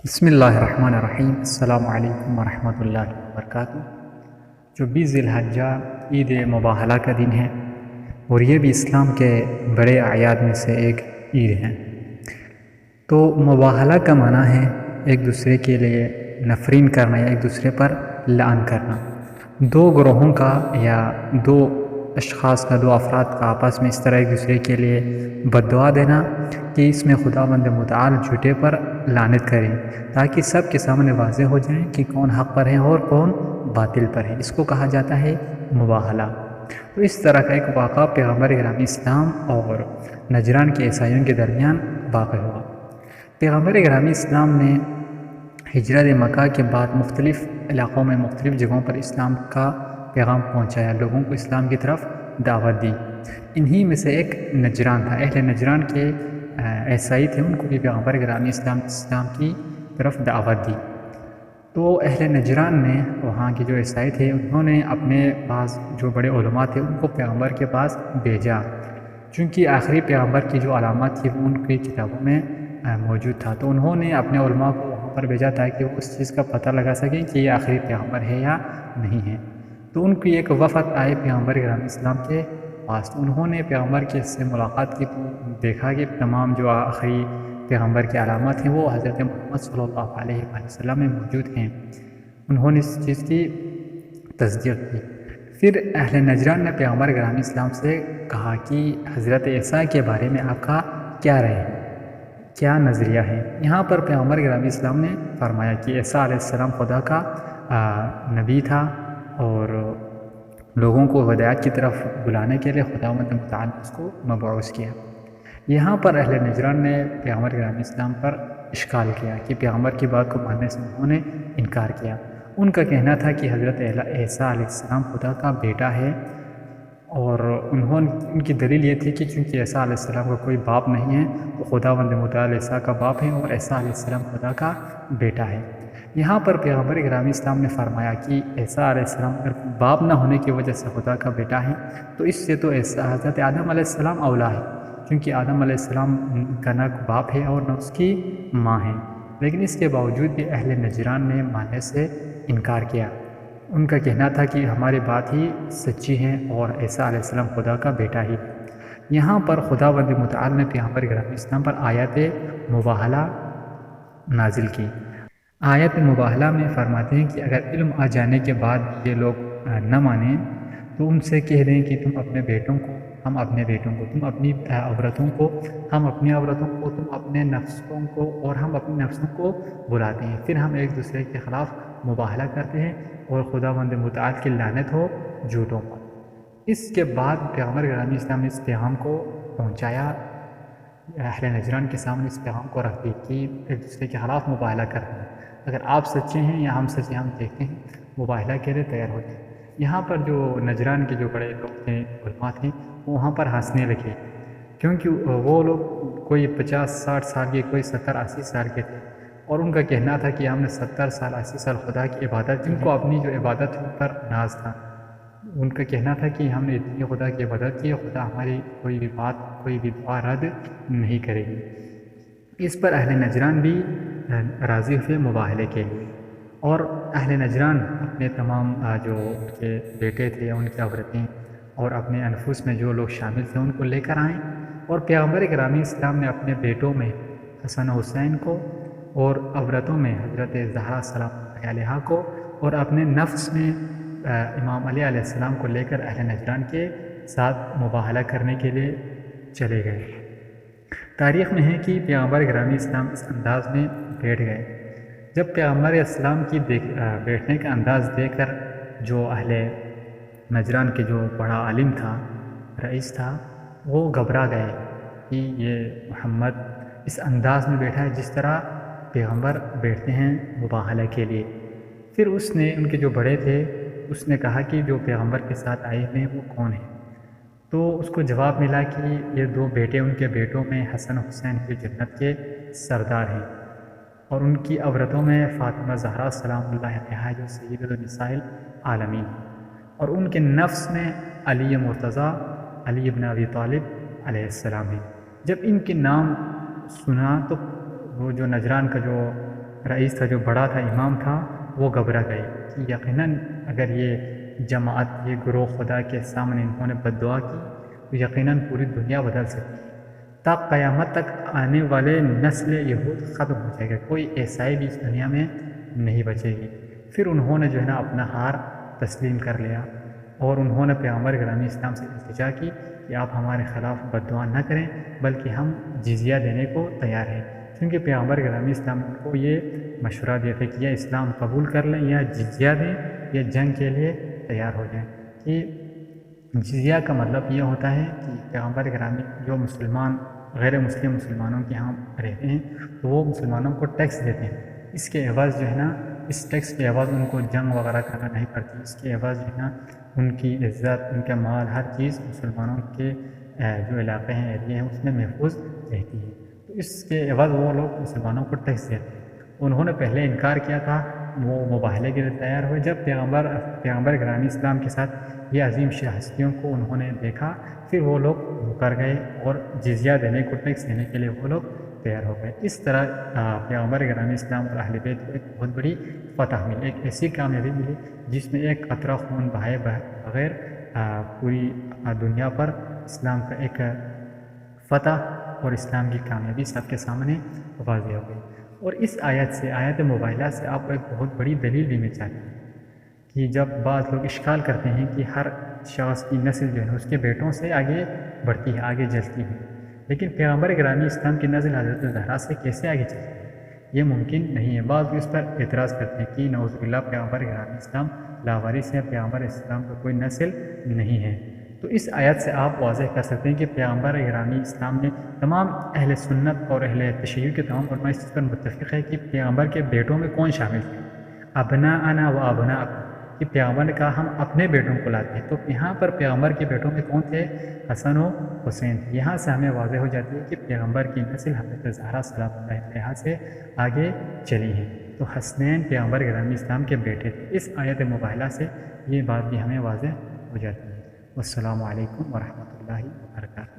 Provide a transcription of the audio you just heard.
بسم اللہ الرحمن الرحیم۔ السلام علیکم ورحمۃ اللہ وبرکاتہ۔ جو 20 ذی الحجہ عید مباہلہ کا دن ہے اور یہ بھی اسلام کے بڑے اعیاد میں سے ایک عید ہے۔ تو مباہلہ کا معنی ہے ایک دوسرے کے لیے نفرین کرنا یا ایک دوسرے پر لعن کرنا، دو گروہوں کا یا دو اشخاص کا، دو افراد کا آپس میں اس طرح ایک دوسرے کے لیے بد دعا دینا کہ اس میں خداوند متعال جھوٹے پر لعنت کریں، تاکہ سب کے سامنے واضح ہو جائیں کہ کون حق پر ہے اور کون باطل پر ہے۔ اس کو کہا جاتا ہے مباہلہ۔ تو اس طرح کا ایک واقعہ پیغمبر گرامی اسلام اور نجران کے عیسائیوں کے درمیان واقع ہوا۔ پیغمبر گرامی اسلام نے ہجرت مکہ کے بعد مختلف علاقوں میں مختلف جگہوں پر اسلام کا پیغام پہنچایا، لوگوں کو اسلام کی طرف دعوت دی۔ انہی میں سے ایک نجران تھا۔ اہل نجران کے عیسائی تھے، ان کو بھی پیغمبر گرامی اسلام کی طرف دعوت دی۔ تو اہل نجران نے، وہاں کے جو عیسائی تھے، انہوں نے اپنے پاس جو بڑے علماء تھے ان کو پیغمبر کے پاس بھیجا، چونکہ آخری پیغمبر کی جو علامات تھی وہ ان کی کتابوں میں موجود تھا۔ تو انہوں نے اپنے علماء کو وہاں پر بھیجا تاکہ وہ اس چیز کا پتہ لگا سکیں کہ یہ آخری پیغمبر ہے یا نہیں ہے۔ تو ان کی ایک وفد آئے پیغمبر گرامی اسلام کے پاس، تو انہوں نے پیغمبر کے سے ملاقات کی تو دیکھا کہ تمام جو آخری پیغمبر کی علامات ہیں وہ حضرت محمد صلی اللہ علیہ وسلم میں موجود ہیں۔ انہوں نے اس چیز کی تصدیق کی۔ پھر اہل نجران نے پیغمبر گرامی اسلام سے کہا کہ حضرت عیسیٰ کے بارے میں آپ کا کیا رائے ہے، کیا نظریہ ہے؟ یہاں پر پیغمبر گرامی اسلام نے فرمایا کہ عیسیٰ علیہ السلام خدا کا نبی تھا اور لوگوں کو ہدایت کی طرف بلانے کے لیے خداوند متعال نے اس کو مبعوث کیا۔ یہاں پر اہل نجران نے پیغمبر گرامی اسلام پر اشکال کیا کہ پیغمبر کی بات کو ماننے سے انہوں نے انکار کیا۔ ان کا کہنا تھا کہ حضرت عیسیٰ علیہ السلام خدا کا بیٹا ہے، اور ان کی دلیل یہ تھی کہ چونکہ عیسیٰ علیہ السلام کا کوئی باپ نہیں ہے تو خداوند متعال عیسیٰ کا باپ ہے اور عیسیٰ علیہ السلام خدا کا بیٹا ہے۔ یہاں پر پیغمبر گرامی اسلام نے فرمایا کہ عیسیٰ علیہ السلام اگر باپ نہ ہونے کی وجہ سے خدا کا بیٹا ہے تو اس سے تو حضرت آدم علیہ السلام اولا ہے، کیونکہ آدم علیہ السلام کا نہ باپ ہے اور نہ اس کی ماں ہے۔ لیکن اس کے باوجود بھی اہل نجران نے ماننے سے انکار کیا۔ ان کا کہنا تھا کہ ہماری بات ہی سچی ہے اور عیسیٰ علیہ السلام خدا کا بیٹا ہی۔ یہاں پر خداوند متعال نے پیغمبر گرامی اسلام پر آیت مباہلہ نازل کی۔ آیت مباہلہ میں فرماتے ہیں کہ اگر علم آ جانے کے بعد یہ لوگ نہ مانیں تو ان سے کہہ دیں کہ تم اپنے بیٹوں کو، ہم اپنے بیٹوں کو، تم اپنی عورتوں کو، ہم اپنی عورتوں کو، تم اپنے نفسوں کو اور ہم اپنی نفسوں کو بلاتے ہیں، پھر ہم ایک دوسرے کے خلاف مباہلہ کرتے ہیں اور خداوند متعال کی لعنت ہو جھوٹوں پر۔ اس کے بعد پیغمبر گرامی اسلام نے اس پیغام کو پہنچایا، اہل نجران کے سامنے اس پیغام کو رکھ دی کہ ایک دوسرے کے خلاف مباہلہ کرتے ہیں، اگر آپ سچے ہیں یا ہم سچے، ہم دیکھتے ہیں، مباہلہ کے لیے تیار ہوتے ہیں۔ یہاں پر جو نجران کے جو بڑے لوگ تھے، علماء تھے، وہ وہاں پر ہنسنے لگے، کیونکہ وہ لوگ کوئی 50-60 سال کے، کوئی 70-80 سال کے تھے، اور ان کا کہنا تھا کہ ہم نے 70 سال 80 سال خدا کی عبادت، جن کو اپنی جو عبادت ان پر ناز تھا، ان کا کہنا تھا کہ ہم نے اتنی خدا کی عبادت کی، خدا ہماری کوئی بھی بات، کوئی بھی دعا رد نہیں کرے گی۔ اس پر اہل نجران بھی راضی ہوئے مباہلے کے لیے، اور اہل نجران اپنے تمام جو ان کے بیٹے تھے، ان کی عورتیں اور اپنے انفس میں جو لوگ شامل تھے ان کو لے کر آئیں، اور پیغمبر گرامی اسلام نے اپنے بیٹوں میں حسن حسین کو، اور عورتوں میں حضرت زہرا سلام اللہ علیہا کو، اور اپنے نفس میں امام علی علیہ السلام کو لے کر اہل نجران کے ساتھ مباہلہ کرنے کے لیے چلے گئے۔ تاریخ میں ہے کہ پیغمبر گرامی اسلام اس انداز میں بیٹھ گئے۔ جب پیغمبر اسلام کی بیٹھنے کا انداز دیکھ کر جو اہل نجران کے جو بڑا عالم تھا، رئیس تھا، وہ گھبرا گئے کہ یہ محمد اس انداز میں بیٹھا ہے جس طرح پیغمبر بیٹھتے ہیں مباہلہ کے لیے۔ پھر اس نے، ان کے جو بڑے تھے، اس نے کہا کہ جو پیغمبر کے ساتھ آئے ہوئے ہیں وہ کون ہیں؟ تو اس کو جواب ملا کہ یہ دو بیٹے، ان کے بیٹوں میں حسن حسین جو جنت کے سردار ہیں، اور ان کی عورتوں میں فاطمہ زہرا سلام اللہ علیہا جو سیدۃ النساء العالمین، اور ان کے نفس میں علی مرتضیٰ، علی ابن ابی طالب علیہ السلام ہیں۔ جب ان کے نام سنا تو وہ جو نجران کا جو رئیس تھا، جو بڑا تھا، امام تھا، وہ گھبرا گئے کہ یقیناً اگر یہ جماعت، یہ گروہ خدا کے سامنے انہوں نے بد دعا کی تو یقیناً پوری دنیا بدل سکتی ہے، تا قیامت تک آنے والے نسل یہود ختم ہو جائے گا، کوئی عیسائی بھی اس دنیا میں نہیں بچے گی۔ پھر انہوں نے جو ہے نا اپنا ہار تسلیم کر لیا اور انہوں نے پیغمبر گرامی اسلام سے التجا کی کہ آپ ہمارے خلاف بد دعا نہ کریں، بلکہ ہم جزیہ دینے کو تیار ہیں، کیونکہ پیغمبر گرامی اسلام کو یہ مشورہ دیے تھے کہ یا اسلام قبول کر لیں یا جزیہ دیں یا جنگ کے لیے تیار ہو جائیں۔ کہ جزیہ کا مطلب یہ ہوتا ہے کہ پیغمبر گرامی جو مسلمان غیر مسلم مسلمانوں کے ہاں رہتے ہیں تو وہ مسلمانوں کو ٹیکس دیتے ہیں، اس کے عوض جو ہے نا، اس ٹیکس کے عوض ان کو جنگ وغیرہ کرنا نہیں پڑتی، اس کے عوض جو ہے نا ان کی عزت، ان کا مال، ہر چیز مسلمانوں کے جو علاقے ہیں، ایریے ہیں، اس میں محفوظ رہتی ہے۔ تو اس کے عوض وہ لوگ مسلمانوں کو ٹیکس دیتے ہیں۔ انہوں نے پہلے انکار کیا تھا، وہ مباہلے کے لیے تیار ہوئے۔ جب پیغمبر گرامی اسلام کے ساتھ یہ عظیم ہستیوں کو انہوں نے دیکھا، پھر وہ لوگ مکر گئے اور جزیہ دینے کو، ٹیکس دینے کے لیے وہ لوگ تیار ہو گئے۔ اس طرح پیغمبر گرامی اسلام اور اہل بیت کو ایک بہت بڑی فتح ملی، ایک ایسی کامیابی ملی جس میں ایک قطرہ خون بہائے بغیر پوری دنیا پر اسلام کا ایک فتح اور اسلام کی کامیابی سب کے سامنے واضح ہو گئی۔ اور اس آیت سے، آیت مباہلہ سے، آپ کو ایک بہت بڑی دلیل بھی مل جاتی ہے کہ جب بعض لوگ اشکال کرتے ہیں کہ ہر شخص کی نسل جو ہے اس کے بیٹوں سے آگے بڑھتی ہے، آگے جلتی ہے، لیکن پیغمبر گرامی اسلام کی نسل حضرت زہرا سے کیسے آگے چلتی ہے؟ یہ ممکن نہیں ہے۔ بعض لوگ اس پر اعتراض کرتے ہیں کہ نعوذ باللہ پیغمبر گرامی اسلام لاوارث ہے، پیغمبر اسلام کا کوئی نسل نہیں ہے۔ تو اس آیت سے آپ واضح کر سکتے ہیں کہ پیغمبر گرامی اسلام نے تمام اہل سنت اور اہل تشیع کے تمام علماء اس پر متفق ہے کہ پیغمبر کے بیٹوں میں کون شامل تھے؟ ابناءنا و ابناءکم، کہ پیغمبر نے کہا ہم اپنے بیٹوں کو لاتے ہیں، تو یہاں پر پیغمبر کے بیٹوں میں کون تھے؟ حسن و حسین تھے۔ یہاں سے ہمیں واضح ہو جاتی ہے کہ پیغمبر کی نسل حضرت زہرا سلام اللہ علیہا سے آگے چلی ہے۔ تو حسنین پیغمبر گرامی اسلام کے بیٹے تھے۔ اس آیت مباہلہ سے یہ بات بھی ہمیں واضح ہو جاتی ہے۔ والسلام علیکم ورحمۃ اللہ وبرکاتہ۔